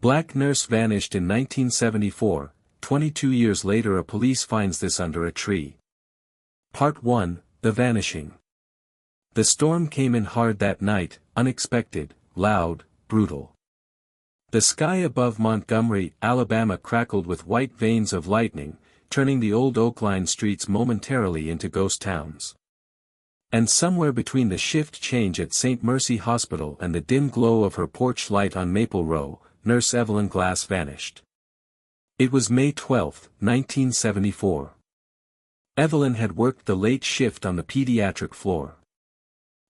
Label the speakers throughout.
Speaker 1: Black nurse vanished in 1974, 22 years later a police finds this under a tree. Part 1, The Vanishing. The storm came in hard that night, unexpected, loud, brutal. The sky above Montgomery, Alabama crackled with white veins of lightning, turning the old Oakline streets momentarily into ghost towns. And somewhere between the shift change at St. Mercy Hospital and the dim glow of her porch light on Maple Row, Nurse Evelyn Glass vanished. It was May 12, 1974. Evelyn had worked the late shift on the pediatric floor.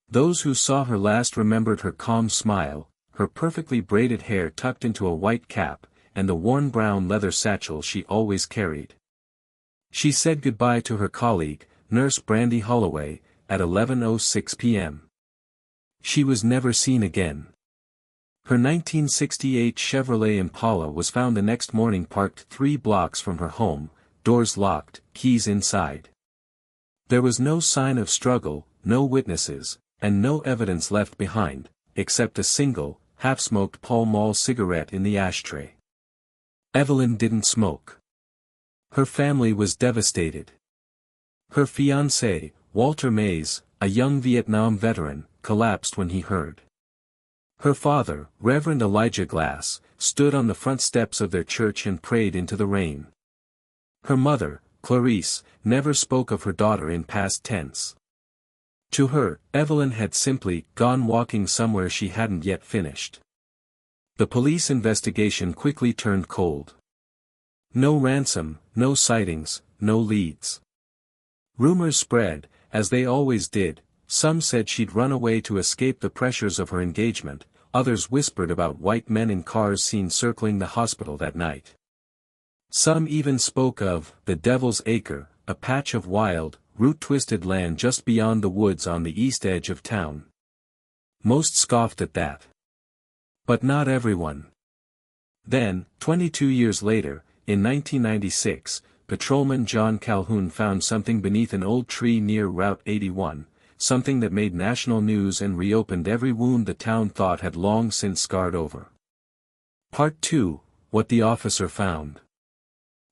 Speaker 1: Those who saw her last remembered her calm smile, her perfectly braided hair tucked into a white cap, and the worn brown leather satchel she always carried. She said goodbye to her colleague, Nurse Brandy Holloway, at 11:06 p.m. She was never seen again. Her 1968 Chevrolet Impala was found the next morning parked 3 blocks from her home, doors locked, keys inside. There was no sign of struggle, no witnesses, and no evidence left behind, except a single, half-smoked Pall Mall cigarette in the ashtray. Evelyn didn't smoke. Her family was devastated. Her fiancé, Walter Mays, a young Vietnam veteran, collapsed when he heard. Her father, Reverend Elijah Glass, stood on the front steps of their church and prayed into the rain. Her mother, Clarice, never spoke of her daughter in past tense. To her, Evelyn had simply gone walking somewhere she hadn't yet finished. The police investigation quickly turned cold. No ransom, no sightings, no leads. Rumors spread, as they always did. Some said she'd run away to escape the pressures of her engagement, others whispered about white men in cars seen circling the hospital that night. Some even spoke of the Devil's Acre, a patch of wild, root-twisted land just beyond the woods on the east edge of town. Most scoffed at that. But not everyone. Then, 22 years later, in 1996, Patrolman John Calhoun found something beneath an old tree near Route 81, something that made national news and reopened every wound the town thought had long since scarred over. Part 2, What the Officer Found.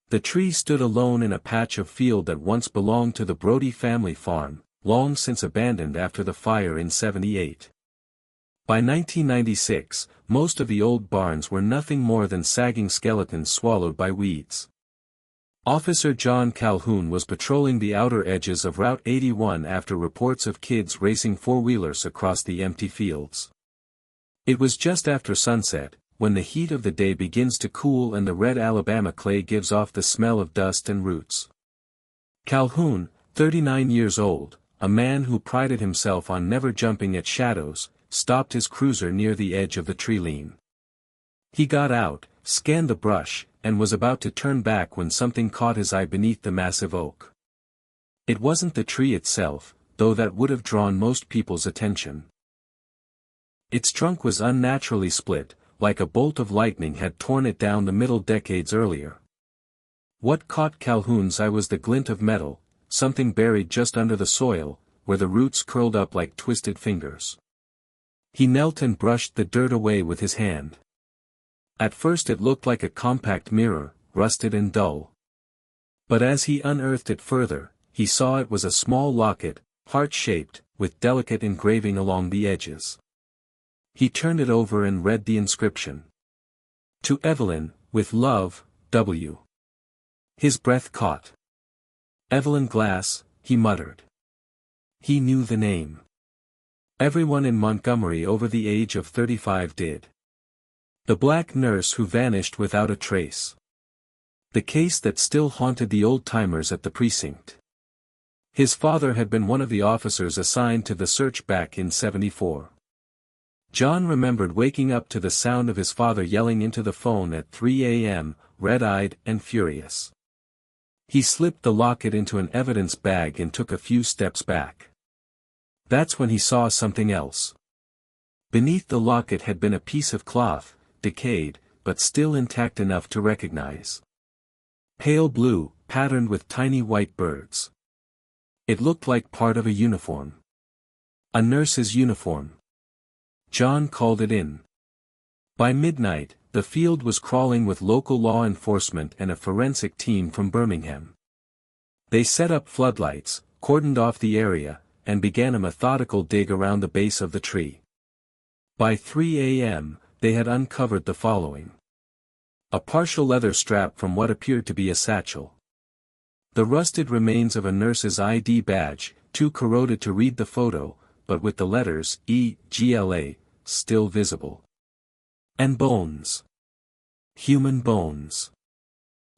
Speaker 1: The tree stood alone in a patch of field that once belonged to the Brody family farm, long since abandoned after the fire in '78. By 1996, most of the old barns were nothing more than sagging skeletons swallowed by weeds. Officer John Calhoun was patrolling the outer edges of Route 81 after reports of kids racing four-wheelers across the empty fields. It was just after sunset, when the heat of the day begins to cool and the red Alabama clay gives off the smell of dust and roots. Calhoun, 39 years old, a man who prided himself on never jumping at shadows, stopped his cruiser near the edge of the tree line. He got out, scanned the brush, and was about to turn back when something caught his eye beneath the massive oak. It wasn't the tree itself, though that would have drawn most people's attention. Its trunk was unnaturally split, like a bolt of lightning had torn it down the middle decades earlier. What caught Calhoun's eye was the glint of metal, something buried just under the soil, where the roots curled up like twisted fingers. He knelt and brushed the dirt away with his hand. At first it looked like a compact mirror, rusted and dull. But as he unearthed it further, he saw it was a small locket, heart-shaped, with delicate engraving along the edges. He turned it over and read the inscription. To Evelyn, with love, W. His breath caught. Evelyn Glass, he muttered. He knew the name. Everyone in Montgomery over the age of 35 did. The black nurse who vanished without a trace. The case that still haunted the old-timers at the precinct. His father had been one of the officers assigned to the search back in '74. John remembered waking up to the sound of his father yelling into the phone at 3 a.m., red-eyed and furious. He slipped the locket into an evidence bag and took a few steps back. That's when he saw something else. Beneath the locket had been a piece of cloth, decayed, but still intact enough to recognize. Pale blue, patterned with tiny white birds. It looked like part of a uniform. A nurse's uniform. John called it in. By midnight, The field was crawling with local law enforcement and a forensic team from Birmingham. They set up floodlights, cordoned off the area, and began a methodical dig around the base of the tree. By 3 a.m., they had uncovered the following. A partial leather strap from what appeared to be a satchel. The rusted remains of a nurse's ID badge, too corroded to read the photo, but with the letters E.G.L.A. still visible. And bones. Human bones.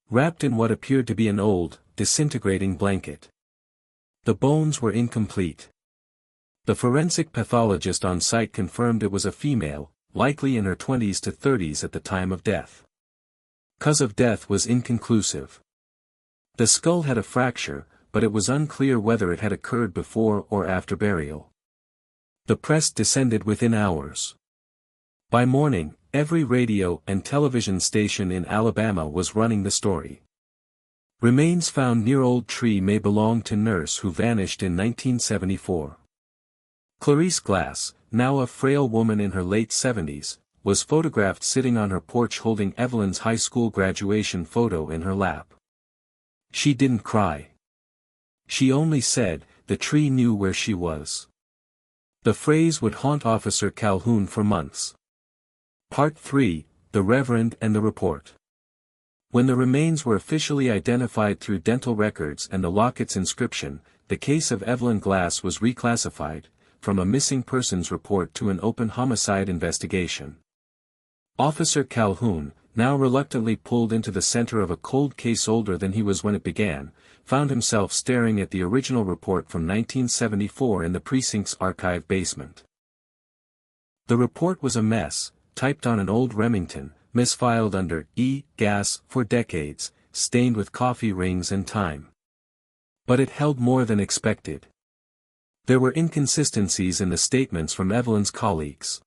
Speaker 1: Wrapped in what appeared to be an old, disintegrating blanket. The bones were incomplete. The forensic pathologist on site confirmed it was a female, likely in her 20s to 30s at the time of death. Cause of death was inconclusive. The skull had a fracture, but it was unclear whether it had occurred before or after burial. The press descended within hours. By morning, every radio and television station in Alabama was running the story. Remains found near old tree may belong to nurse who vanished in 1974. Clarice Glass, now a frail woman in her late 70s, was photographed sitting on her porch holding Evelyn's high school graduation photo in her lap. She didn't cry. She only said, "The tree knew where she was." The phrase would haunt Officer Calhoun for months. Part 3, The Reverend and the Report. When the remains were officially identified through dental records and the locket's inscription, the case of Evelyn Glass was reclassified, from a missing persons report to an open homicide investigation. Officer Calhoun, now reluctantly pulled into the center of a cold case older than he was when it began, found himself staring at the original report from 1974 in the precinct's archive basement. The report was a mess, typed on an old Remington, misfiled under E.Gas for decades, stained with coffee rings and time. But it held more than expected. There were inconsistencies in the statements from Evelyn's colleagues.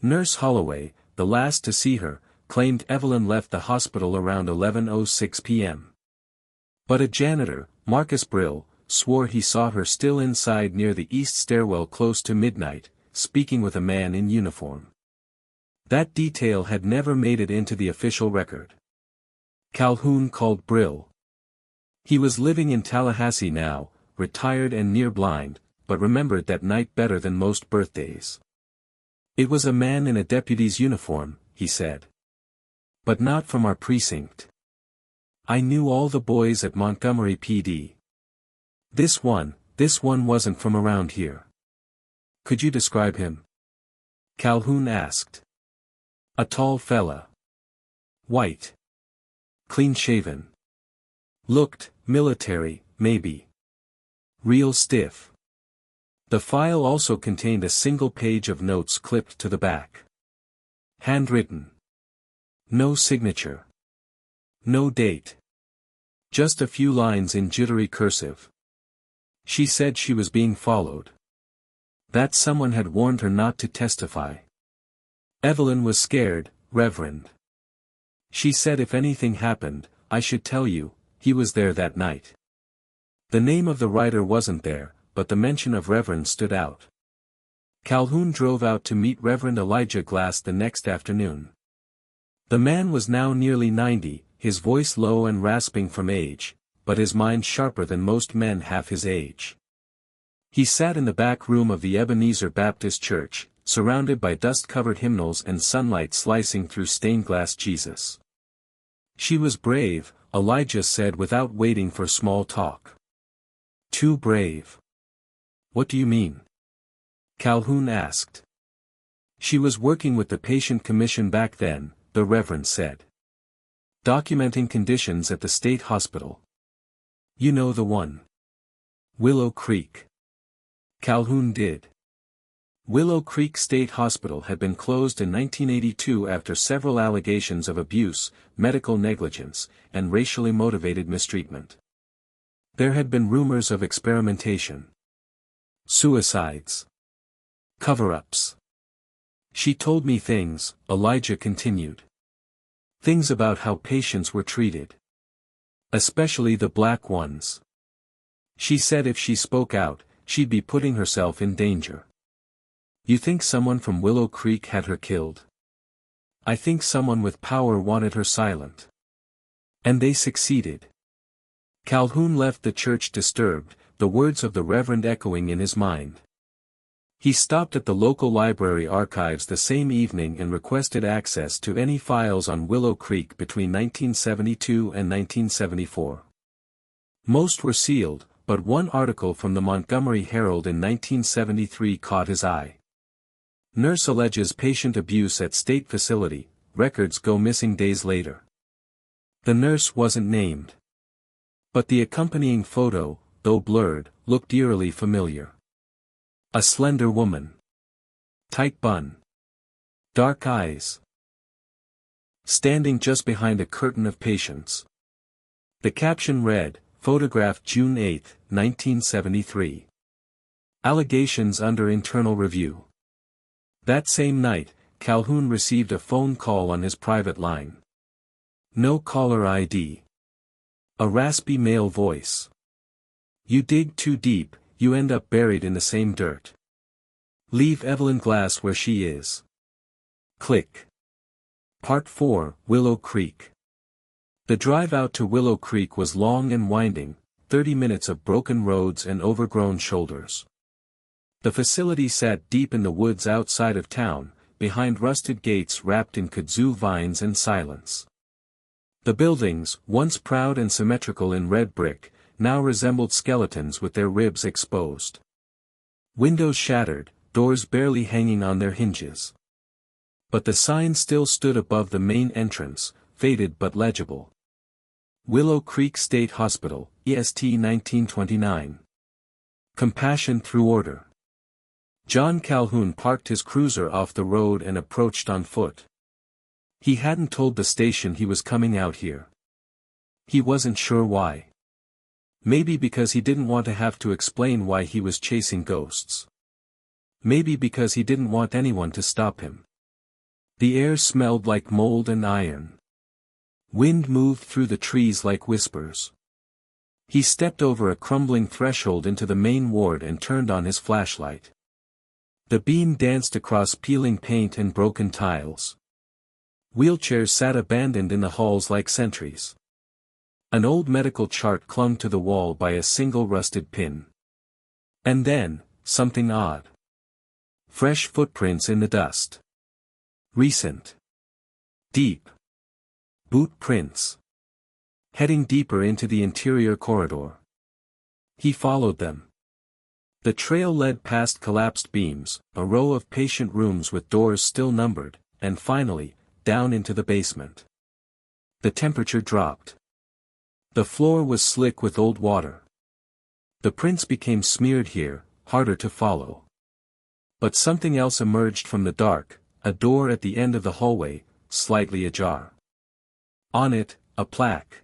Speaker 1: Nurse Holloway, the last to see her, claimed Evelyn left the hospital around 11:06 p.m. But a janitor, Marcus Brill, swore he saw her still inside near the east stairwell close to midnight, speaking with a man in uniform. That detail had never made it into the official record. Calhoun called Brill. He was living in Tallahassee now, retired and near blind, but remembered that night better than most birthdays. "It was a man in a deputy's uniform," he said. "But not from our precinct. I knew all the boys at Montgomery PD. This one wasn't from around here." "Could you describe him?" Calhoun asked. "A tall fella. White. Clean-shaven. Looked military, maybe. Real stiff." The file also contained a single page of notes clipped to the back. Handwritten. No signature. No date. Just a few lines in jittery cursive. She said she was being followed. That someone had warned her not to testify. "Evelyn was scared, Reverend. She said if anything happened, I should tell you, he was there that night." The name of the writer wasn't there, but the mention of Reverend stood out. Calhoun drove out to meet Reverend Elijah Glass the next afternoon. The man was now nearly 90, his voice low and rasping from age, but his mind sharper than most men half his age. He sat in the back room of the Ebenezer Baptist Church, surrounded by dust-covered hymnals and sunlight slicing through stained-glass Jesus. "She was brave," Elijah said without waiting for small talk. "Too brave." "What do you mean?" Calhoun asked. "She was working with the Patient Commission back then," the Reverend said. "Documenting conditions at the state hospital. You know the one. Willow Creek." Calhoun did. Willow Creek State Hospital had been closed in 1982 after several allegations of abuse, medical negligence, and racially motivated mistreatment. There had been rumors of experimentation. Suicides. Cover-ups. "She told me things," Elijah continued. "Things about how patients were treated. Especially the black ones. She said if she spoke out, she'd be putting herself in danger." "You think someone from Willow Creek had her killed?" I think someone with power wanted her silent. And they succeeded. Calhoun left the church disturbed, the words of the Reverend echoing in his mind. He stopped at the local library archives the same evening and requested access to any files on Willow Creek between 1972 and 1974. Most were sealed, but one article from the Montgomery Herald in 1973 caught his eye. Nurse alleges patient abuse at state facility, records go missing days later. The nurse wasn't named. But the accompanying photo, though blurred, looked eerily familiar. A slender woman. Tight bun. Dark eyes. Standing just behind a curtain of patients. The caption read, photographed June 8, 1973. Allegations under internal review. That same night, Calhoun received a phone call on his private line. No caller ID. A raspy male voice. You dig too deep, you end up buried in the same dirt. Leave Evelyn Glass where she is. Click. Part 4, Willow Creek. The drive out to Willow Creek was long and winding, 30 minutes of broken roads and overgrown shoulders. The facility sat deep in the woods outside of town, behind rusted gates wrapped in kudzu vines and silence. The buildings, once proud and symmetrical in red brick, now resembled skeletons with their ribs exposed. Windows shattered, doors barely hanging on their hinges. But the sign still stood above the main entrance, faded but legible. Willow Creek State Hospital, EST 1929. Compassion through order. John Calhoun parked his cruiser off the road and approached on foot. He hadn't told the station he was coming out here. He wasn't sure why. Maybe because he didn't want to have to explain why he was chasing ghosts. Maybe because he didn't want anyone to stop him. The air smelled like mold and iron. Wind moved through the trees like whispers. He stepped over a crumbling threshold into the main ward and turned on his flashlight. The beam danced across peeling paint and broken tiles. Wheelchairs sat abandoned in the halls like sentries. An old medical chart clung to the wall by a single rusted pin. And then, something odd. Fresh footprints in the dust. Recent. Deep. Boot prints. Heading deeper into the interior corridor. He followed them. The trail led past collapsed beams, a row of patient rooms with doors still numbered, and finally, down into the basement. The temperature dropped. The floor was slick with old water. The prints became smeared here, harder to follow. But something else emerged from the dark, a door at the end of the hallway, slightly ajar. On it, a plaque.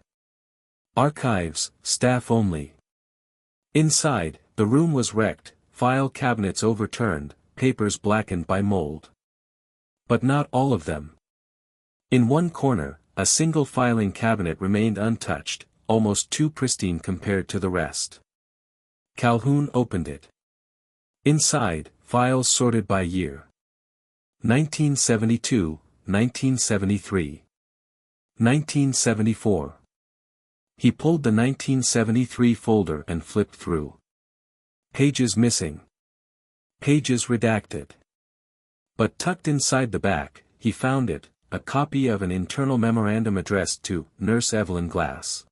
Speaker 1: Archives, staff only. Inside, the room was wrecked, file cabinets overturned, papers blackened by mold. But not all of them. In one corner, a single filing cabinet remained untouched, almost too pristine compared to the rest. Calhoun opened it. Inside, files sorted by year. 1972, 1973. 1974. He pulled the 1973 folder and flipped through. Pages missing. Pages redacted. But tucked inside the back, he found it, a copy of an internal memorandum addressed to Nurse Evelyn Glass.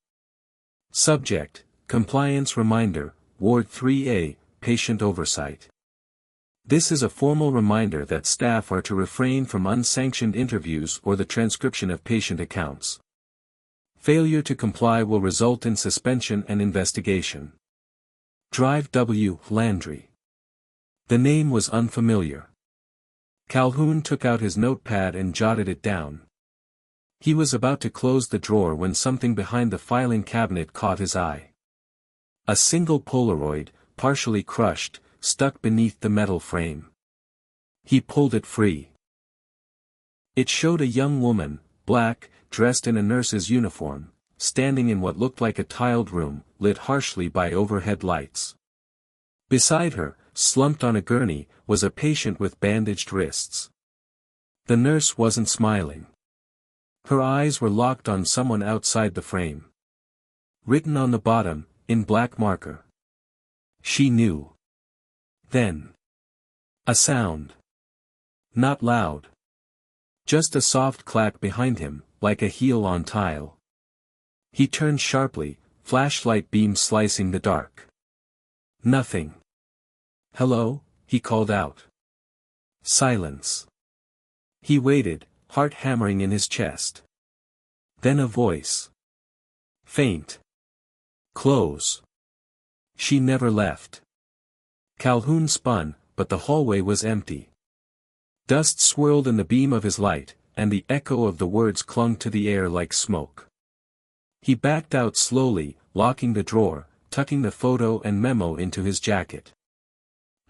Speaker 1: Subject, Compliance Reminder, Ward 3A, Patient Oversight. This is a formal reminder that staff are to refrain from unsanctioned interviews or the transcription of patient accounts. Failure to comply will result in suspension and investigation. Drive W. Landry. The name was unfamiliar. Calhoun took out his notepad and jotted it down. He was about to close the drawer when something behind the filing cabinet caught his eye. A single Polaroid, partially crushed, stuck beneath the metal frame. He pulled it free. It showed a young woman, black, dressed in a nurse's uniform, standing in what looked like a tiled room, lit harshly by overhead lights. Beside her, slumped on a gurney, was a patient with bandaged wrists. The nurse wasn't smiling. Her eyes were locked on someone outside the frame. Written on the bottom, in black marker. She knew. Then. A sound. Not loud. Just a soft clack behind him, like a heel on tile. He turned sharply, flashlight beam slicing the dark. Nothing. "Hello?" he called out. Silence. He waited, heart hammering in his chest. Then a voice. Faint. Close. She never left. Calhoun spun, but the hallway was empty. Dust swirled in the beam of his light, and the echo of the words clung to the air like smoke. He backed out slowly, locking the drawer, tucking the photo and memo into his jacket.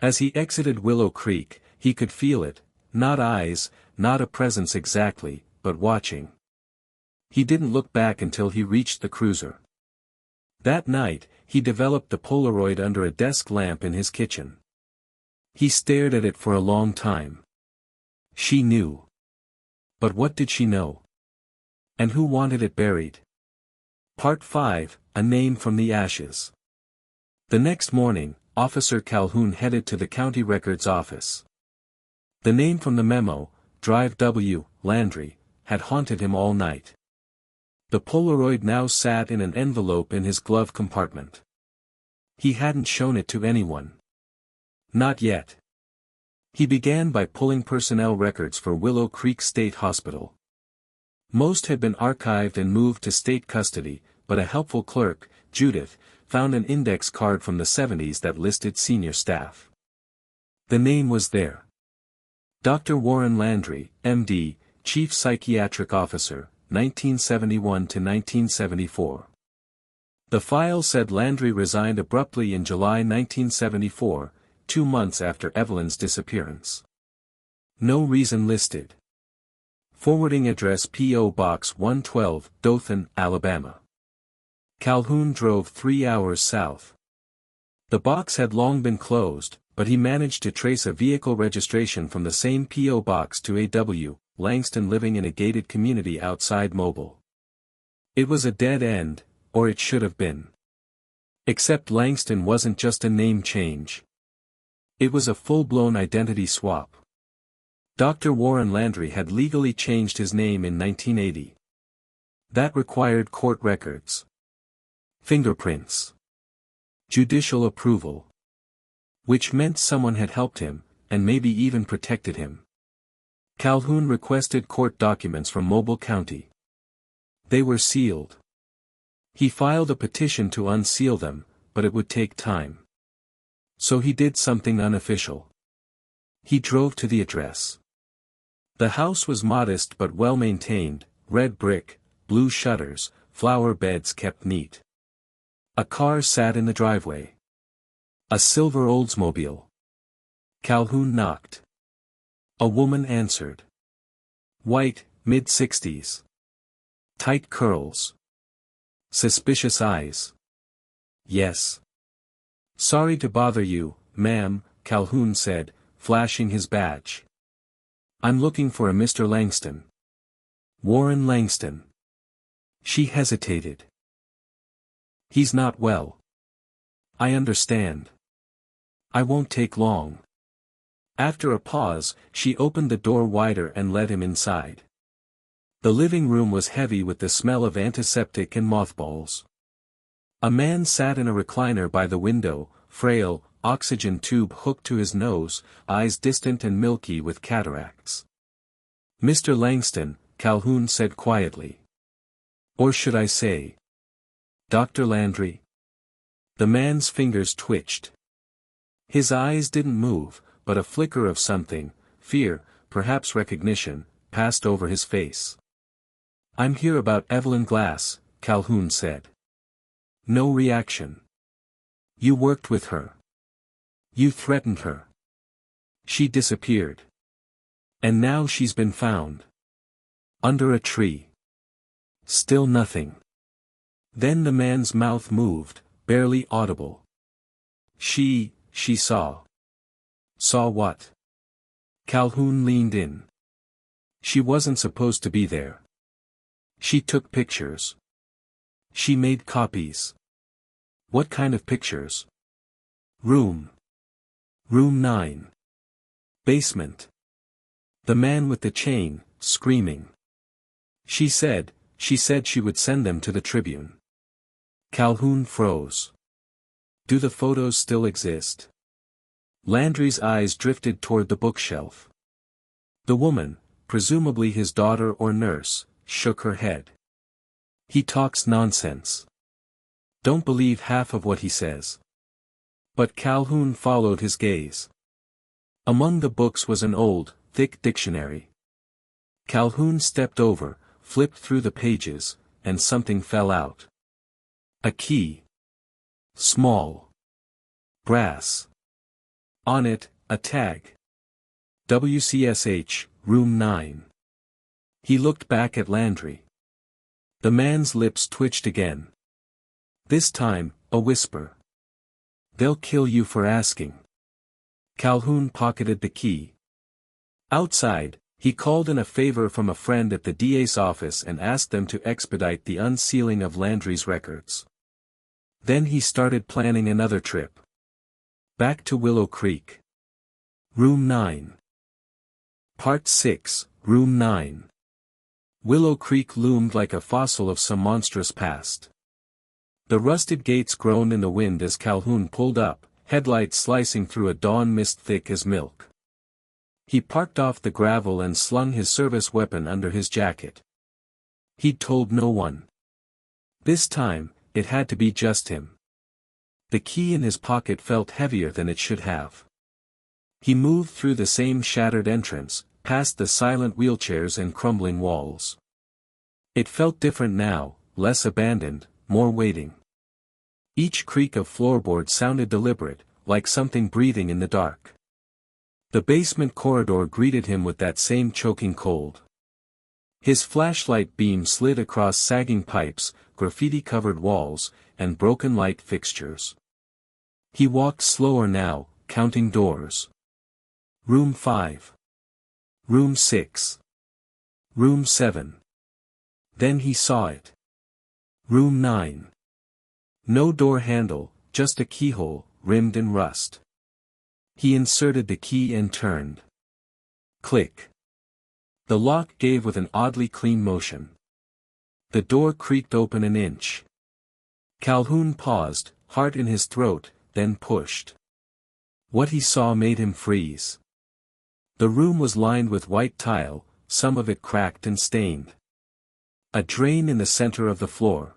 Speaker 1: As he exited Willow Creek, he could feel it, not eyes, not a presence exactly, but watching. He didn't look back until he reached the cruiser. That night, he developed the Polaroid under a desk lamp in his kitchen. He stared at it for a long time. She knew. But what did she know? And who wanted it buried? Part 5, A Name from the Ashes. The next morning, Officer Calhoun headed to the county records office. The name from the memo, Drive W. Landry, had haunted him all night. The Polaroid now sat in an envelope in his glove compartment. He hadn't shown it to anyone. Not yet. He began by pulling personnel records for Willow Creek State Hospital. Most had been archived and moved to state custody, but a helpful clerk, Judith, found an index card from the 70s that listed senior staff. The name was there. Dr. Warren Landry, M.D., Chief Psychiatric Officer, 1971 to 1974. The file said Landry resigned abruptly in July 1974, 2 months after Evelyn's disappearance. No reason listed. Forwarding address P.O. Box 112, Dothan, Alabama. Calhoun drove 3 hours south. The box had long been closed, but he managed to trace a vehicle registration from the same P.O. box to A.W. Langston living in a gated community outside Mobile. It was a dead end, or it should have been. Except Langston wasn't just a name change. It was a full-blown identity swap. Dr. Warren Landry had legally changed his name in 1980. That required court records. Fingerprints. Judicial approval. Which meant someone had helped him, and maybe even protected him. Calhoun requested court documents from Mobile County. They were sealed. He filed a petition to unseal them, but it would take time. So he did something unofficial. He drove to the address. The house was modest but well-maintained, red brick, blue shutters, flower beds kept neat. A car sat in the driveway. A silver Oldsmobile. Calhoun knocked. A woman answered. White, mid-60s. Tight curls. Suspicious eyes. Yes. Sorry to bother you, ma'am, Calhoun said, flashing his badge. I'm looking for a Mr. Langston. Warren Langston. She hesitated. He's not well. I understand. I won't take long. After a pause, she opened the door wider and let him inside. The living room was heavy with the smell of antiseptic and mothballs. A man sat in a recliner by the window, frail, oxygen tube hooked to his nose, eyes distant and milky with cataracts. Mr. Langston, Calhoun said quietly. Or should I say, Dr. Landry? The man's fingers twitched. His eyes didn't move, but a flicker of something, fear, perhaps recognition, passed over his face. I'm here about Evelyn Glass, Calhoun said. No reaction. You worked with her. You threatened her. She disappeared. And now she's been found. Under a tree. Still nothing. Then the man's mouth moved, barely audible. She saw. Saw what? Calhoun leaned in. She wasn't supposed to be there. She took pictures. She made copies. What kind of pictures? Room 9. Basement. The man with the chain, screaming. She said she would send them to the Tribune. Calhoun froze. Do the photos still exist? Landry's eyes drifted toward the bookshelf. The woman, presumably his daughter or nurse, shook her head. He talks nonsense. Don't believe half of what he says. But Calhoun followed his gaze. Among the books was an old, thick dictionary. Calhoun stepped over, flipped through the pages, and something fell out. A key. Small. Brass. On it, a tag. WCSH, Room 9. He looked back at Landry. The man's lips twitched again. This time, a whisper. They'll kill you for asking. Calhoun pocketed the key. Outside, he called in a favor from a friend at the DA's office and asked them to expedite the unsealing of Landry's records. Then he started planning another trip. Back to Willow Creek. Room 9. Part 6, Room 9. Willow Creek loomed like a fossil of some monstrous past. The rusted gates groaned in the wind as Calhoun pulled up, headlights slicing through a dawn mist thick as milk. He parked off the gravel and slung his service weapon under his jacket. He'd told no one. This time, it had to be just him. The key in his pocket felt heavier than it should have. He moved through the same shattered entrance, past the silent wheelchairs and crumbling walls. It felt different now, less abandoned, more waiting. Each creak of floorboard sounded deliberate, like something breathing in the dark. The basement corridor greeted him with that same choking cold. His flashlight beam slid across sagging pipes, graffiti-covered walls, and broken light fixtures. He walked slower now, counting doors. Room 5. Room 6. Room 7. Then he saw it. Room 9. No door handle, just a keyhole, rimmed in rust. He inserted the key and turned. Click. The lock gave with an oddly clean motion. The door creaked open an inch. Calhoun paused, heart in his throat, then pushed. What he saw made him freeze. The room was lined with white tile, some of it cracked and stained. A drain in the center of the floor.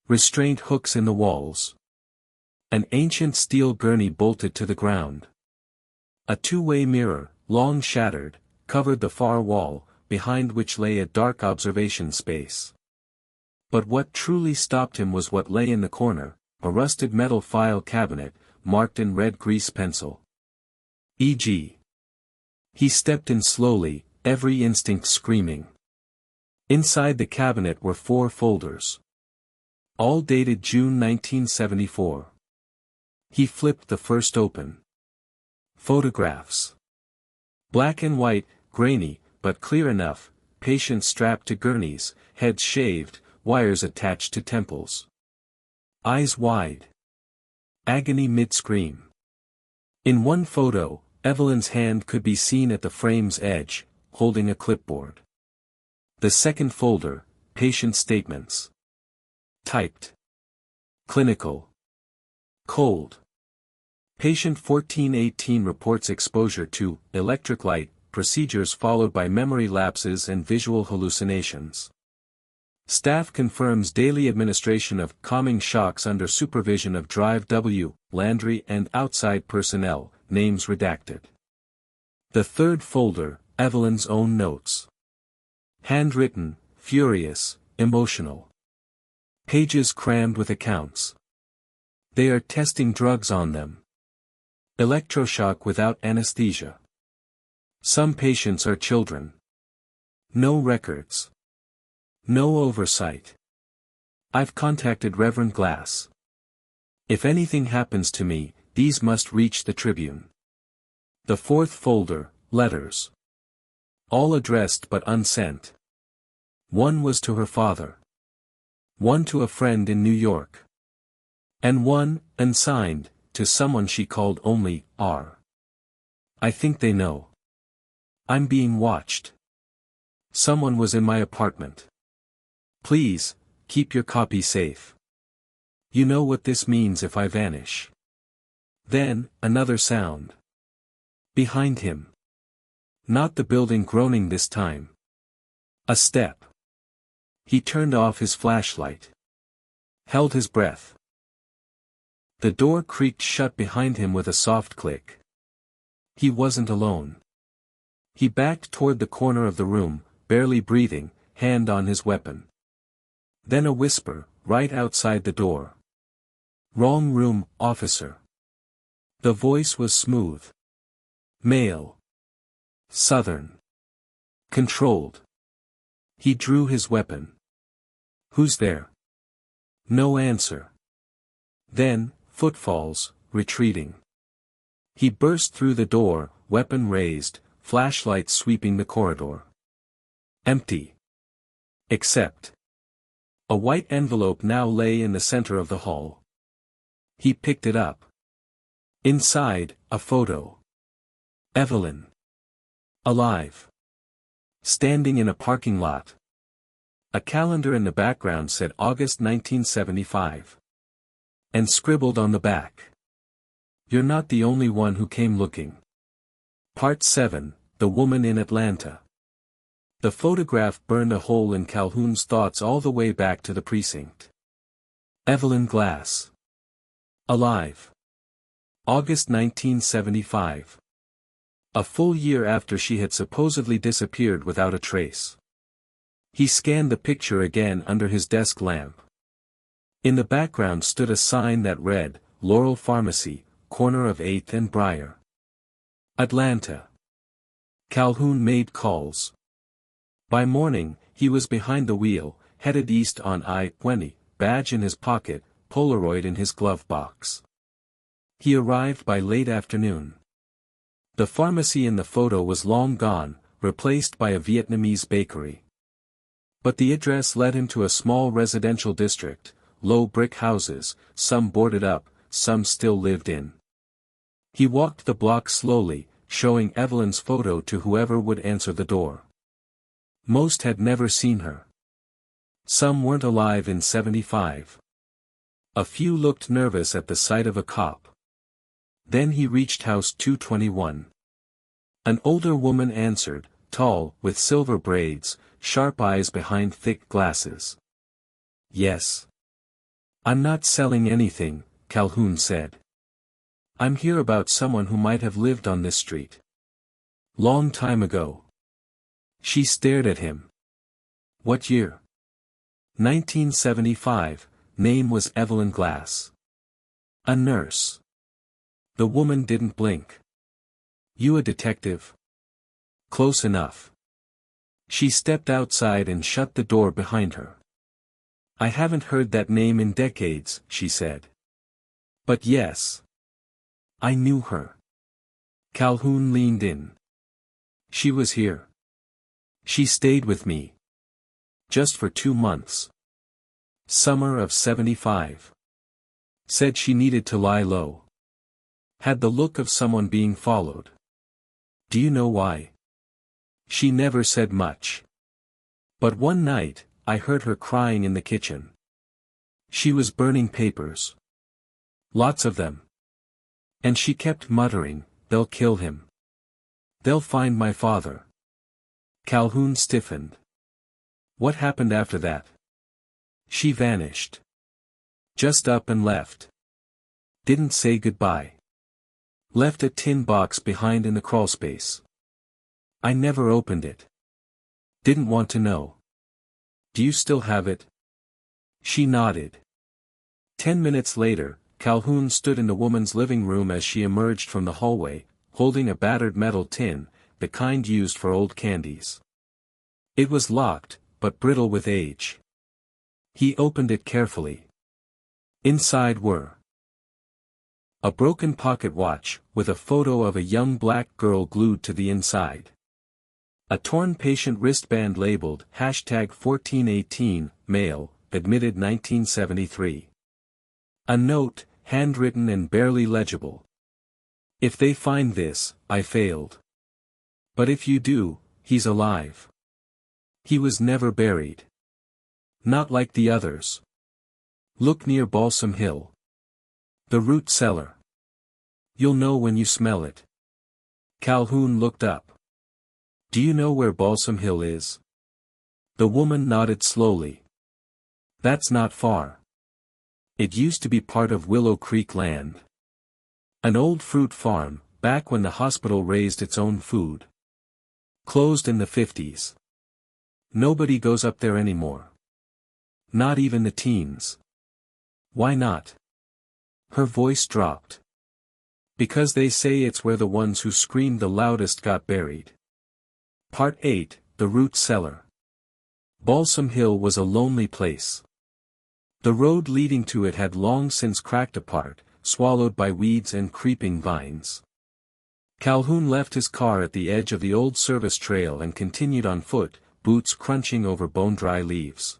Speaker 1: Restraint hooks in the walls. An ancient steel gurney bolted to the ground. A two-way mirror, long shattered, covered the far wall, behind which lay a dark observation space. But what truly stopped him was what lay in the corner, a rusted metal file cabinet, marked in red grease pencil. E.g. He stepped in slowly, every instinct screaming. Inside the cabinet were 4 folders. All dated June 1974. He flipped the first open. Photographs. Black and white, grainy, but clear enough, patients strapped to gurneys, heads shaved, wires attached to temples. Eyes wide. Agony mid-scream. In one photo, Evelyn's hand could be seen at the frame's edge, holding a clipboard. The second folder, patient statements. Typed. Clinical. Cold. Patient 1418 reports exposure to electric light procedures followed by memory lapses and visual hallucinations. Staff confirms daily administration of calming shocks under supervision of Drive W, Landry and outside personnel, names redacted. The third folder, Evelyn's own notes. Handwritten, furious, emotional. Pages crammed with accounts. They are testing drugs on them. Electroshock without anesthesia. Some patients are children. No records. No oversight. I've contacted Reverend Glass. If anything happens to me, these must reach the Tribune. The fourth folder, letters. All addressed but unsent. One was to her father. One to a friend in New York. And one, unsigned, to someone she called only R. I think they know. I'm being watched. Someone was in my apartment. Please, keep your copy safe. You know what this means if I vanish. Then, another sound. Behind him. Not the building groaning this time. A step. He turned off his flashlight. Held his breath. The door creaked shut behind him with a soft click. He wasn't alone. He backed toward the corner of the room, barely breathing, hand on his weapon. Then a whisper, right outside the door. Wrong room, officer. The voice was smooth. Male. Southern. Controlled. He drew his weapon. Who's there? No answer. Then, footfalls, retreating. He burst through the door, weapon raised, flashlight sweeping the corridor. Empty. Except. A white envelope now lay in the center of the hall. He picked it up. Inside, a photo. Evelyn. Alive. Standing in a parking lot. A calendar in the background said August 1975. And scribbled on the back. You're not the only one who came looking. Part 7, The Woman in Atlanta. The photograph burned a hole in Calhoun's thoughts all the way back to the precinct. Evelyn Glass. Alive. August 1975. A full year after she had supposedly disappeared without a trace. He scanned the picture again under his desk lamp. In the background stood a sign that read, Laurel Pharmacy, corner of 8th and Briar. Atlanta. Calhoun made calls. By morning, he was behind the wheel, headed east on I-20, badge in his pocket, Polaroid in his glove box. He arrived by late afternoon. The pharmacy in the photo was long gone, replaced by a Vietnamese bakery. But the address led him to a small residential district, low brick houses, some boarded up, some still lived in. He walked the block slowly, showing Evelyn's photo to whoever would answer the door. Most had never seen her. Some weren't alive in 75. A few looked nervous at the sight of a cop. Then he reached house 221. An older woman answered, tall, with silver braids, sharp eyes behind thick glasses. Yes. I'm not selling anything, Calhoun said. I'm here about someone who might have lived on this street. Long time ago. She stared at him. What year? 1975, name was Evelyn Glass. A nurse. The woman didn't blink. You a detective? Close enough. She stepped outside and shut the door behind her. I haven't heard that name in decades, she said. But yes. I knew her. Calhoun leaned in. She was here. She stayed with me. Just for 2 months. Summer of 75. Said she needed to lie low. Had the look of someone being followed. Do you know why? She never said much. But one night, I heard her crying in the kitchen. She was burning papers. Lots of them. And she kept muttering, they'll kill him. They'll find my father. Calhoun stiffened. What happened after that? She vanished. Just up and left. Didn't say goodbye. Left a tin box behind in the crawlspace. I never opened it. Didn't want to know. Do you still have it? She nodded. 10 minutes later, Calhoun stood in the woman's living room as she emerged from the hallway, holding a battered metal tin, the kind used for old candies. It was locked, but brittle with age. He opened it carefully. Inside were a broken pocket watch, with a photo of a young black girl glued to the inside. A torn patient wristband labeled #1418, male, admitted 1973. A note, handwritten and barely legible. If they find this, I failed. But if you do, he's alive. He was never buried. Not like the others. Look near Balsam Hill. The root cellar. You'll know when you smell it. Calhoun looked up. Do you know where Balsam Hill is? The woman nodded slowly. That's not far. It used to be part of Willow Creek land. An old fruit farm, back when the hospital raised its own food. Closed in the 50s. Nobody goes up there anymore. Not even the teens. Why not? Her voice dropped. Because they say it's where the ones who screamed the loudest got buried. Part 8, The Root Cellar. Balsam Hill was a lonely place. The road leading to it had long since cracked apart, swallowed by weeds and creeping vines. Calhoun left his car at the edge of the old service trail and continued on foot, boots crunching over bone-dry leaves.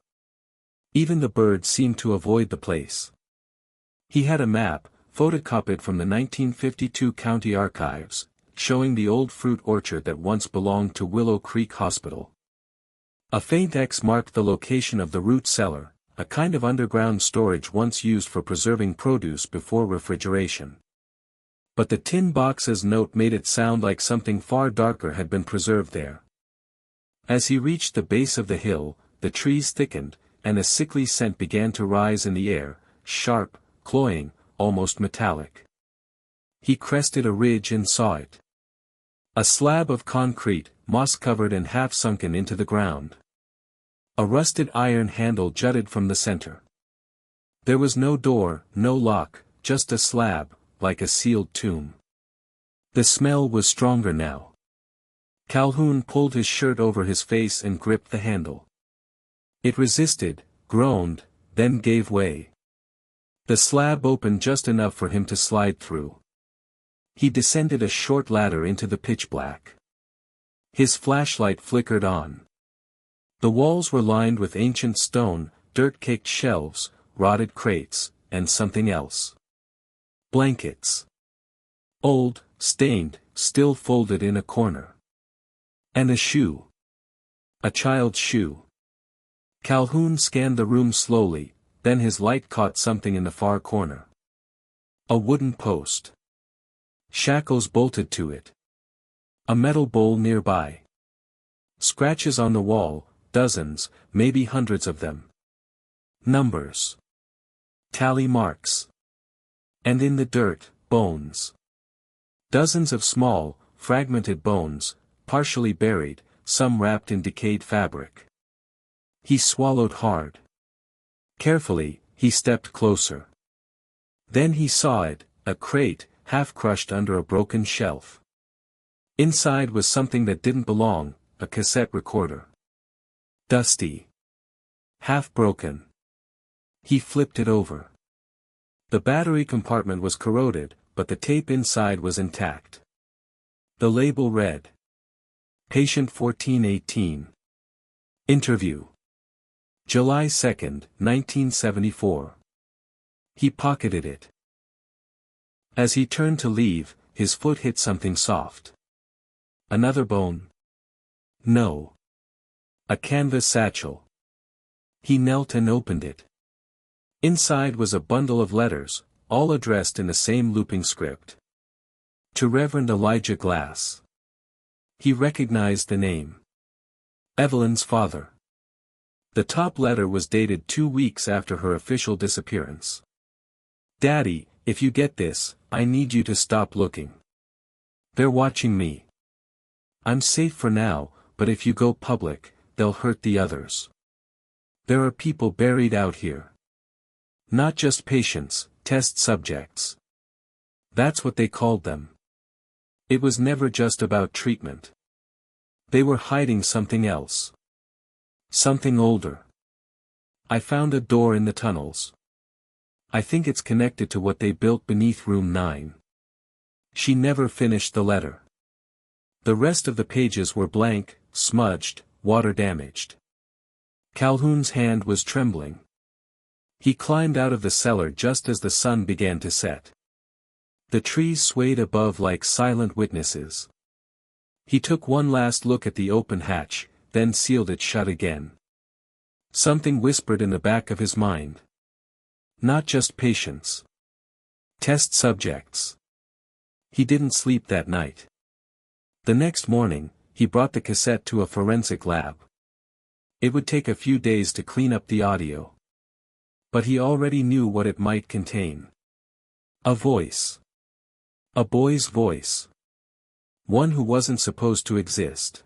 Speaker 1: Even the birds seemed to avoid the place. He had a map, photocopied from the 1952 county archives, showing the old fruit orchard that once belonged to Willow Creek Hospital. A faint X marked the location of the root cellar, a kind of underground storage once used for preserving produce before refrigeration. But the tin box's note made it sound like something far darker had been preserved there. As he reached the base of the hill, the trees thickened, and a sickly scent began to rise in the air, sharp, cloying, almost metallic. He crested a ridge and saw it. A slab of concrete, moss-covered and half-sunken into the ground. A rusted iron handle jutted from the center. There was no door, no lock, just a slab, like a sealed tomb. The smell was stronger now. Calhoun pulled his shirt over his face and gripped the handle. It resisted, groaned, then gave way. The slab opened just enough for him to slide through. He descended a short ladder into the pitch black. His flashlight flickered on. The walls were lined with ancient stone, dirt-caked shelves, rotted crates, and something else. Blankets. Old, stained, still folded in a corner. And a shoe. A child's shoe. Calhoun scanned the room slowly, then his light caught something in the far corner. A wooden post. Shackles bolted to it. A metal bowl nearby. Scratches on the wall, dozens, maybe hundreds of them. Numbers. Tally marks. And in the dirt, bones. Dozens of small, fragmented bones, partially buried, some wrapped in decayed fabric. He swallowed hard. Carefully, he stepped closer. Then he saw it, a crate, half crushed under a broken shelf. Inside was something that didn't belong, a cassette recorder. Dusty. Half broken. He flipped it over. The battery compartment was corroded, but the tape inside was intact. The label read. Patient 1418. Interview. July 2, 1974. He pocketed it. As he turned to leave, his foot hit something soft. Another bone? No. A canvas satchel. He knelt and opened it. Inside was a bundle of letters, all addressed in the same looping script. To Reverend Elijah Glass. He recognized the name. Evelyn's father. The top letter was dated 2 weeks after her official disappearance. Daddy, if you get this, I need you to stop looking. They're watching me. I'm safe for now, but if you go public, they'll hurt the others. There are people buried out here. Not just patients, test subjects. That's what they called them. It was never just about treatment. They were hiding something else. Something older. I found a door in the tunnels. I think it's connected to what they built beneath room 9. She never finished the letter. The rest of the pages were blank, smudged, water-damaged. Calhoun's hand was trembling. He climbed out of the cellar just as the sun began to set. The trees swayed above like silent witnesses. He took one last look at the open hatch, then sealed it shut again. Something whispered in the back of his mind. Not just patients. Test subjects. He didn't sleep that night. The next morning, he brought the cassette to a forensic lab. It would take a few days to clean up the audio. But he already knew what it might contain. A voice. A boy's voice. One who wasn't supposed to exist.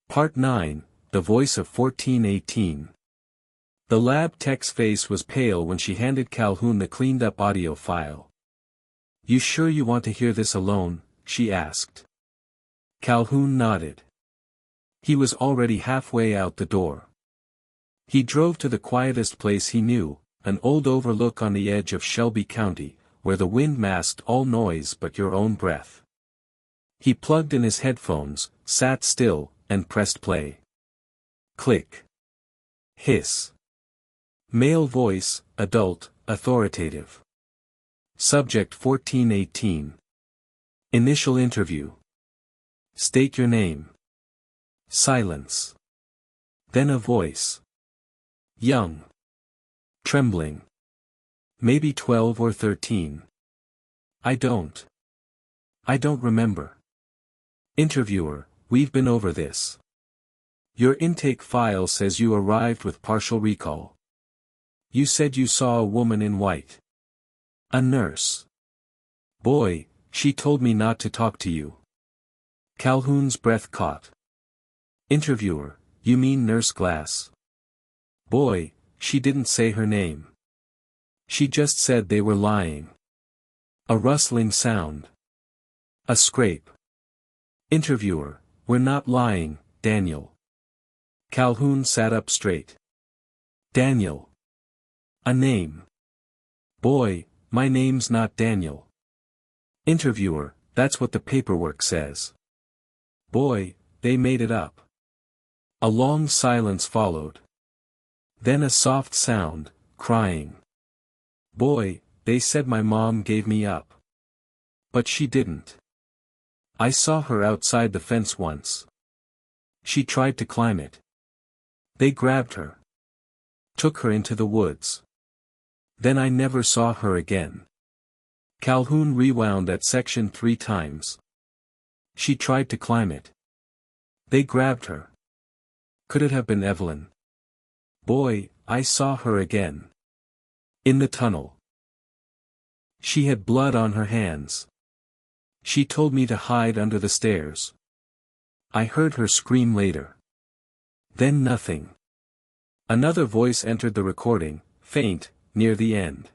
Speaker 1: Part 9, The Voice of 1418. The lab tech's face was pale when she handed Calhoun the cleaned-up audio file. "You sure you want to hear this alone?" she asked. Calhoun nodded. He was already halfway out the door. He drove to the quietest place he knew, an old overlook on the edge of Shelby County, where the wind masked all noise but your own breath. He plugged in his headphones, sat still, and pressed play. Click. Hiss. Male voice, adult, authoritative. Subject 1418. Initial interview. State your name. Silence. Then a voice. Young. Trembling. Maybe 12 or 13. I don't remember. Interviewer, we've been over this. Your intake file says you arrived with partial recall. You said you saw a woman in white. A nurse. Boy, she told me not to talk to you. Calhoun's breath caught. Interviewer, you mean Nurse Glass? Boy, she didn't say her name. She just said they were lying. A rustling sound. A scrape. Interviewer, we're not lying, Daniel. Calhoun sat up straight. Daniel. A name. Boy, my name's not Daniel. Interviewer, that's what the paperwork says. Boy, they made it up. A long silence followed. Then a soft sound, crying. Boy, they said my mom gave me up. But she didn't. I saw her outside the fence once. She tried to climb it. They grabbed her. Took her into the woods. Then I never saw her again. Calhoun rewound that section 3 times. She tried to climb it. They grabbed her. Could it have been Evelyn? Boy, I saw her again. In the tunnel. She had blood on her hands. She told me to hide under the stairs. I heard her scream later. Then nothing. Another voice entered the recording, faint, near the end.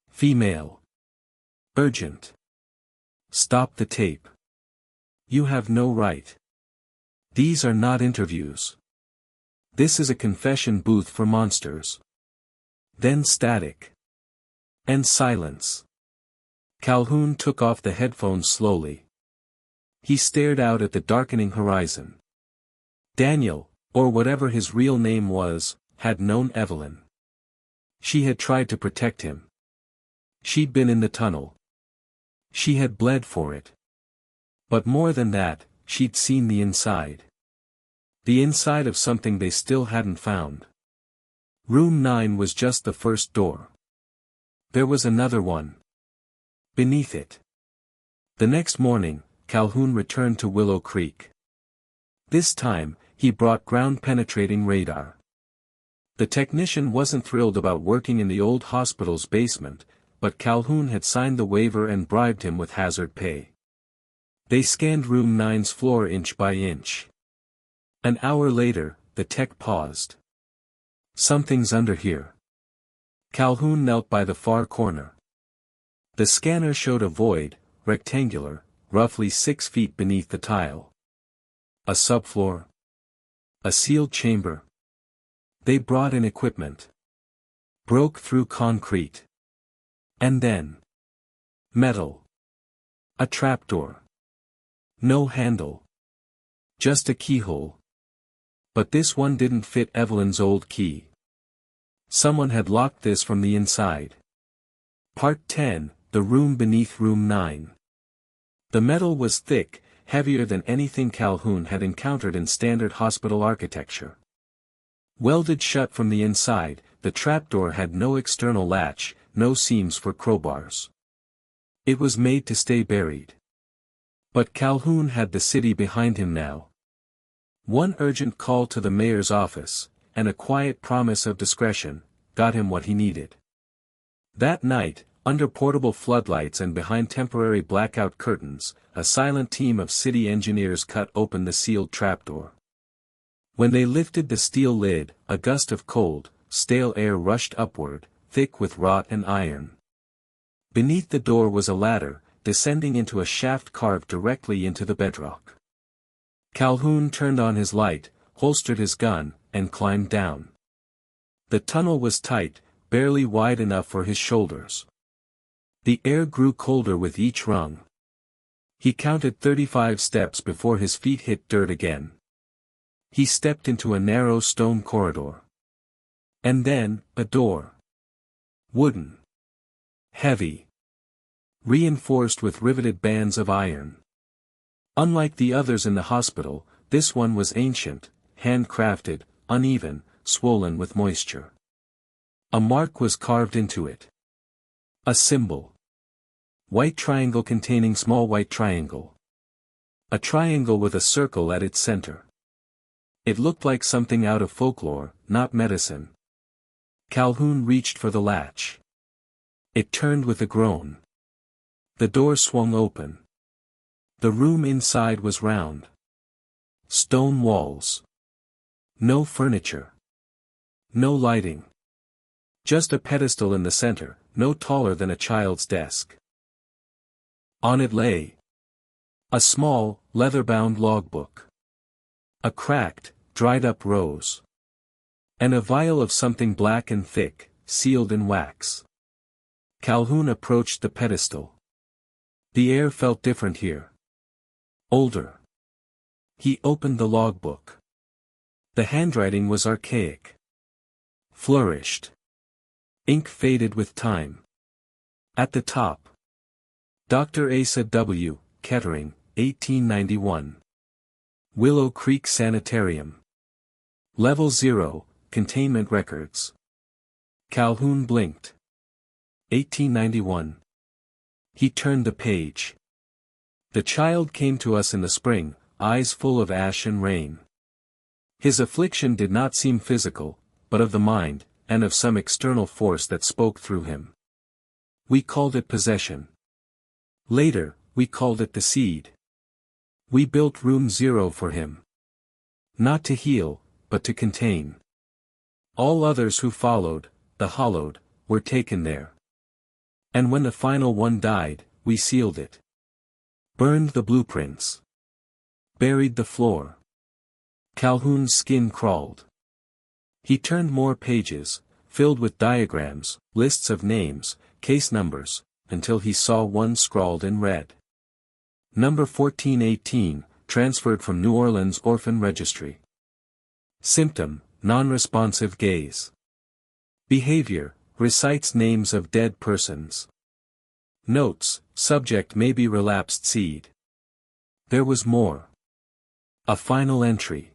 Speaker 1: Female. Urgent. Stop the tape. You have no right. These are not interviews. This is a confession booth for monsters. Then static. And silence. Calhoun took off the headphones slowly. He stared out at the darkening horizon. Daniel, or whatever his real name was, had known Evelyn. She had tried to protect him. She'd been in the tunnel. She had bled for it. But more than that, she'd seen the inside. The inside of something they still hadn't found. Room 9 was just the first door. There was another one. Beneath it. The next morning, Calhoun returned to Willow Creek. This time, he brought ground-penetrating radar. The technician wasn't thrilled about working in the old hospital's basement, but Calhoun had signed the waiver and bribed him with hazard pay. They scanned room 9's floor inch by inch. An hour later, the tech paused. Something's under here. Calhoun knelt by the far corner. The scanner showed a void, rectangular, roughly 6 feet beneath the tile. A subfloor. A sealed chamber. They brought in equipment. Broke through concrete. And then. Metal. A trapdoor. No handle. Just a keyhole. But this one didn't fit Evelyn's old key. Someone had locked this from the inside. Part 10, The Room Beneath Room 9. The metal was thick, heavier than anything Calhoun had encountered in standard hospital architecture. Welded shut from the inside, the trapdoor had no external latch, no seams for crowbars. It was made to stay buried. But Calhoun had the city behind him now. One urgent call to the mayor's office, and a quiet promise of discretion, got him what he needed. That night, under portable floodlights and behind temporary blackout curtains, a silent team of city engineers cut open the sealed trapdoor. When they lifted the steel lid, a gust of cold, stale air rushed upward, thick with rot and iron. Beneath the door was a ladder, descending into a shaft carved directly into the bedrock. Calhoun turned on his light, holstered his gun, and climbed down. The tunnel was tight, barely wide enough for his shoulders. The air grew colder with each rung. He counted 35 steps before his feet hit dirt again. He stepped into a narrow stone corridor. And then, a door. Wooden. Heavy. Reinforced with riveted bands of iron. Unlike the others in the hospital, this one was ancient, handcrafted, uneven, swollen with moisture. A mark was carved into it. A symbol. White triangle containing small white triangle. A triangle with a circle at its center. It looked like something out of folklore, not medicine. Calhoun reached for the latch. It turned with a groan. The door swung open. The room inside was round. Stone walls. No furniture. No lighting. Just a pedestal in the center, no taller than a child's desk. On it lay a small, leather-bound logbook. A cracked, dried-up rose. And a vial of something black and thick, sealed in wax. Calhoun approached the pedestal. The air felt different here. Older. He opened the logbook. The handwriting was archaic. Flourished. Ink faded with time. At the top. Dr. Asa W., Kettering, 1891. Willow Creek Sanitarium. Level 0, Containment Records. Calhoun blinked. 1891. He turned the page. The child came to us in the spring, eyes full of ash and rain. His affliction did not seem physical, but of the mind, and of some external force that spoke through him. We called it possession. Later, we called it the seed. We built room 0 for him. Not to heal, but to contain. All others who followed, the hollowed, were taken there. And when the final one died, we sealed it. Burned the blueprints. Buried the floor. Calhoun's skin crawled. He turned more pages, filled with diagrams, lists of names, case numbers, until he saw one scrawled in red. Number 1418, transferred from New Orleans Orphan Registry. Symptom, non-responsive gaze. Behavior, recites names of dead persons. Notes, subject may be relapsed seed. There was more. A final entry.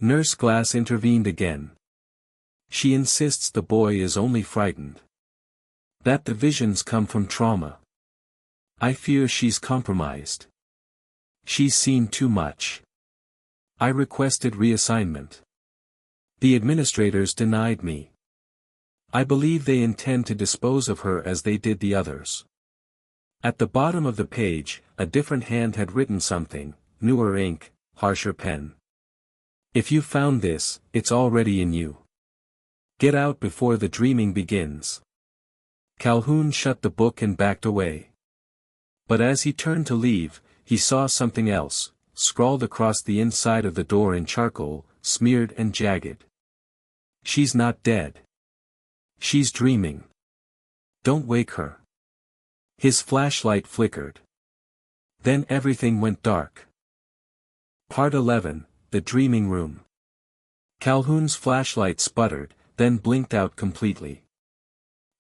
Speaker 1: Nurse Glass intervened again. She insists the boy is only frightened. That the visions come from trauma. I fear she's compromised. She's seen too much. I requested reassignment. The administrators denied me. I believe they intend to dispose of her as they did the others. At the bottom of the page, a different hand had written something, newer ink, harsher pen. If you found this, it's already in you. Get out before the dreaming begins. Calhoun shut the book and backed away. But as he turned to leave, he saw something else, scrawled across the inside of the door in charcoal, smeared and jagged. She's not dead. She's dreaming. Don't wake her. His flashlight flickered. Then everything went dark. Part 11, The Dreaming Room. Calhoun's flashlight sputtered, then blinked out completely.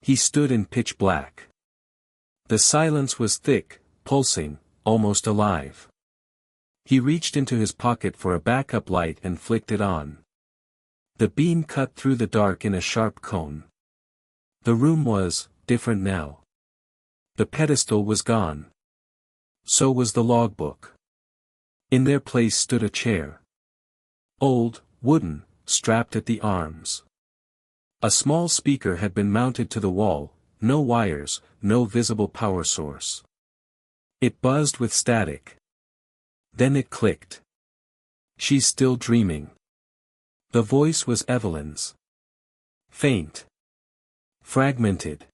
Speaker 1: He stood in pitch black. The silence was thick, pulsing, almost alive. He reached into his pocket for a backup light and flicked it on. The beam cut through the dark in a sharp cone. The room was different now. The pedestal was gone. So was the logbook. In their place stood a chair. Old, wooden, strapped at the arms. A small speaker had been mounted to the wall, no wires, no visible power source. It buzzed with static. Then it clicked. "She's still dreaming." The voice was Evelyn's. Faint. Fragmented.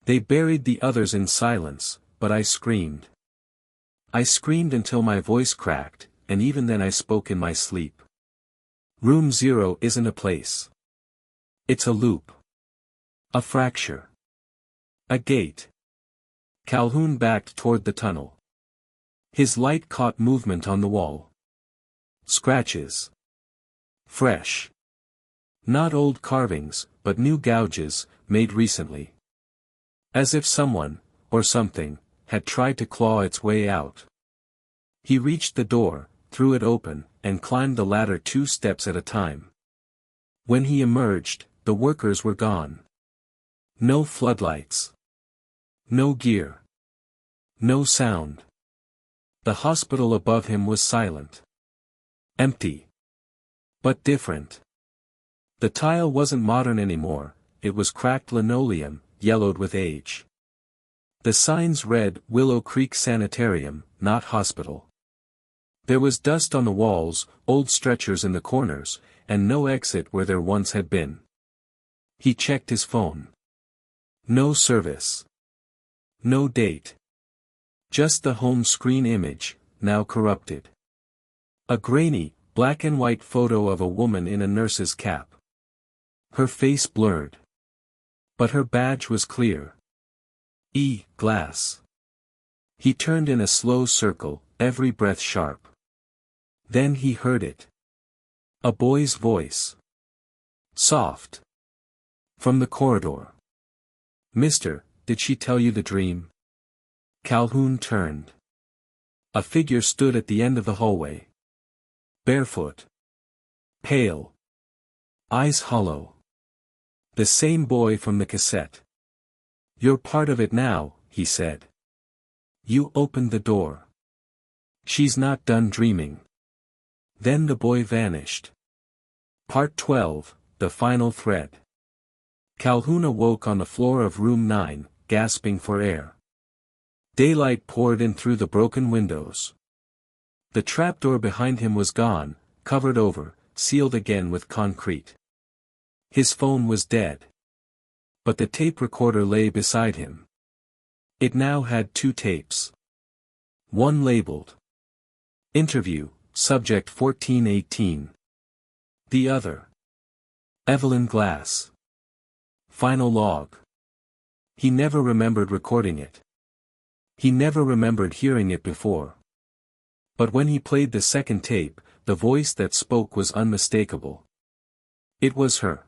Speaker 1: They buried the others in silence, but I screamed. I screamed until my voice cracked, and even then I spoke in my sleep. Room 0 isn't a place. It's a loop. A fracture. A gate. Calhoun backed toward the tunnel. His light caught movement on the wall. Scratches. Fresh. Not old carvings, but new gouges, made recently. As if someone, or something, had tried to claw its way out. He reached the door, threw it open, and climbed the ladder 2 steps at a time. When he emerged, the workers were gone. No floodlights. No gear. No sound. The hospital above him was silent. Empty. But different. The tile wasn't modern anymore, it was cracked linoleum, yellowed with age. The signs read Willow Creek Sanitarium, not hospital. There was dust on the walls, old stretchers in the corners, and no exit where there once had been. He checked his phone. No service. No date. Just the home screen image, now corrupted. A grainy, black and white photo of a woman in a nurse's cap. Her face blurred. But her badge was clear. Glass. He turned in a slow circle, every breath sharp. Then he heard it. A boy's voice. Soft. From the corridor. "Mister, did she tell you the dream?" Calhoun turned. A figure stood at the end of the hallway. Barefoot. Pale. Eyes hollow. The same boy from the cassette. "You're part of it now," he said. "You opened the door. She's not done dreaming." Then the boy vanished. Part 12, The Final Thread. Calhoun awoke on the floor of room 9, gasping for air. Daylight poured in through the broken windows. The trapdoor behind him was gone, covered over, sealed again with concrete. His phone was dead. But the tape recorder lay beside him. It now had 2 tapes. One labeled Interview, Subject 1418. The other Evelyn Glass. Final log. He never remembered recording it. He never remembered hearing it before. But when he played the second tape, the voice that spoke was unmistakable. It was her.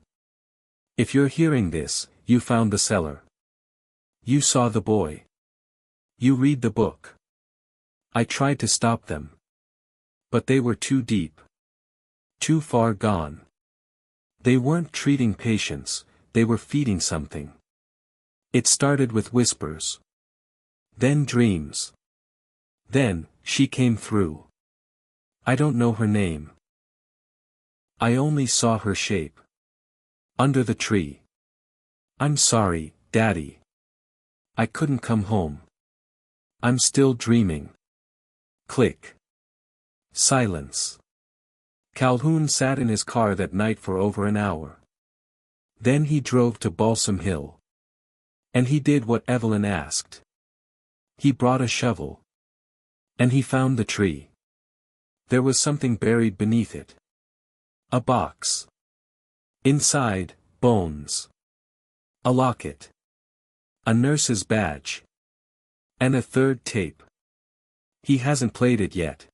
Speaker 1: "If you're hearing this, you found the cellar. You saw the boy. You read the book. I tried to stop them. But they were too deep. Too far gone. They weren't treating patients, they were feeding something. It started with whispers. Then dreams. Then, she came through. I don't know her name. I only saw her shape. Under the tree. I'm sorry, Daddy. I couldn't come home. I'm still dreaming." Click. Silence. Calhoun sat in his car that night for over an hour. Then he drove to Balsam Hill. And he did what Evelyn asked. He brought a shovel. And he found the tree. There was something buried beneath it. A box. Inside, bones. A locket. A nurse's badge. And a third tape. He hasn't played it yet.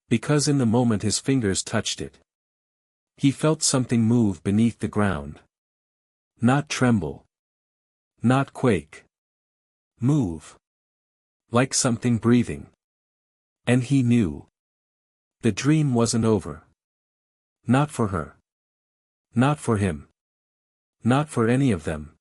Speaker 1: Because in the moment his fingers touched it, he felt something move beneath the ground. Not tremble. Not quake. Move. Like something breathing. And he knew. The dream wasn't over. Not for her. Not for him. Not for any of them.